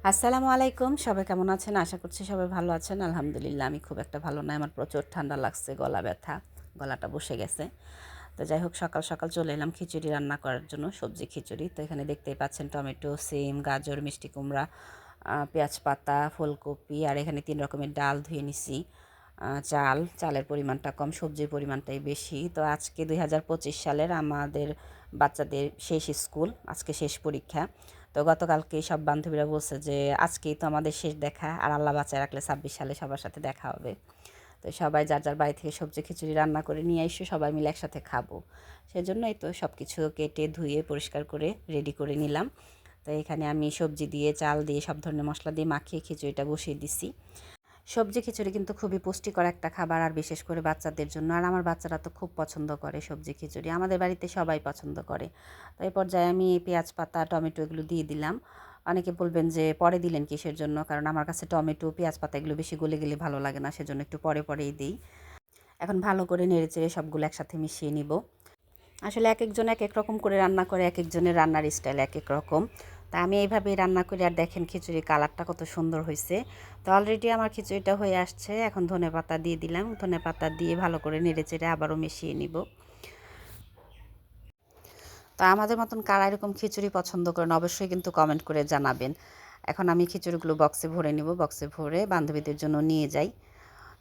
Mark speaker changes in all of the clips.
Speaker 1: আসসালামু আলাইকুম। সবাই কেমন আছেন? আশা করছি সবাই ভালো আছেন। আলহামদুলিল্লাহ আমি খুব একটা ভালো নাই। আমার প্রচুর ঠান্ডা লাগছে, গলা ব্যথা, গলাটা বসে গেছে। তো যাই হোক সকাল সকাল চলে এলাম খিচুড়ি রান্না করার জন্য, সবজি খিচুড়ি। তো এখানে দেখতেই পাচ্ছেন টমেটো, সিম, গাজর, মিষ্টি কুমড়া, পেঁয়াজ পাতা, ফুলকপি, আর এখানে 3 রকমের ডাল ধুয়ে নিছি। চালের পরিমাণটা কম, সবজির পরিমাণটাই বেশি। তো আজকে 2025 সালের আমাদের বাচ্চাদের শেষ স্কুল, আজকে শেষ পরীক্ষা। তো গতকালকে সব বান্ধবীরা বলছে যে আজকেই তো আমাদের শেষ দেখা, আর আল্লাহ বাঁচায় রাখলে 26 সালে সবার সাথে দেখা হবে। তো সবাই যার যার বাড়ি থেকে সবজি খিচুড়ি রান্না করে নিয়ে এসে সবাই মিলে একসাথে খাবো। সেজন্যই তো সব কিছু কেটে ধুয়ে পরিষ্কার করে রেডি করে নিলাম। তো এখানে আমি সবজি দিয়ে, চাল দিয়ে, সব ধরনের মশলা দিয়ে মাখিয়ে খিচুড়িটা বসিয়ে দিছি। সবজি খিচুড়ি কিন্তু খুবই পুষ্টিকর একটা খাবার, আর বিশেষ করে বাচ্চাদের জন্য। আর আমার বাচ্চারা তো খুব পছন্দ করে সবজি খিচুড়ি, আমাদের বাড়িতে সবাই পছন্দ করে। তো এই পর্যায়ে আমি পেঁয়াজ পাতা, টমেটো এগুলো দিয়ে দিলাম। অনেকে বলবেন যে পরে দিলেন কিসের জন্য, কারণ আমার কাছে টমেটো, পেঁয়াজ পাতা এগুলো বেশি গলে গেলে ভালো লাগে না, সেজন্য একটু পরে পরেই দিই। এখন ভালো করে নেড়েচেড়ে সবগুলো একসাথে মিশিয়ে নিব। আসলে এক একজন এক এক রকম করে রান্না করে, এক একজনের রান্নার স্টাইল এক এক রকম। তা আমি এইভাবেই রান্না করি। আর দেখেন খিচুড়ির কালারটা কত সুন্দর হয়েছে। তো অলরেডি আমার খিচুড়িটা হয়ে আসছে। এখন ধনেপাতা দিয়ে দিলাম। ধনেপাতা দিয়ে ভালো করে নেড়েচেড়ে আবারও মিশিয়ে নিব। তো আমাদের মতন কারা এরকম খিচুড়ি পছন্দ করেন অবশ্যই কিন্তু কমেন্ট করে জানাবেন। এখন আমি খিচুড়িগুলো বক্সে ভরে নিব। বক্সে ভরে বান্ধবীদের জন্য নিয়ে যাই,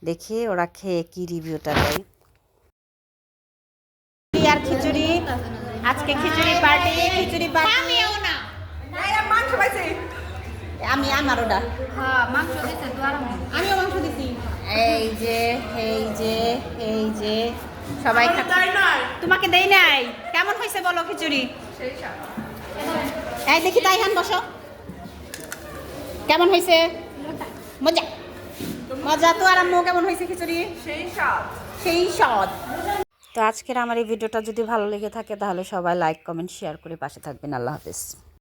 Speaker 1: দেখি ওরা খেয়ে কী রিভিউটা দেয়। আর খিচুড়ি, আজকে খিচুড়ি পার্টি, খিচুড়ি পার্টি। আমি আমার ওটা আমিও মাংস দিছি। এই যে এই যে এই যে সবাই তোমাকে দেই নাই। কেমন হয়েছে বলো খিচুড়ি? এই দেখি তাই হান বসো, কেমন হয়েছে? মজা মজা তো। আর আম্মু কেমন হয়েছে খিচুড়ি? সেই স্বাদ, সেই স্বাদ। তো আজকের আমার এই ভিডিওটা যদি ভালো লেগে থাকে তাহলে সবাই লাইক, কমেন্ট, শেয়ার করে পাশে থাকবেন। আল্লাহ হাফেজ।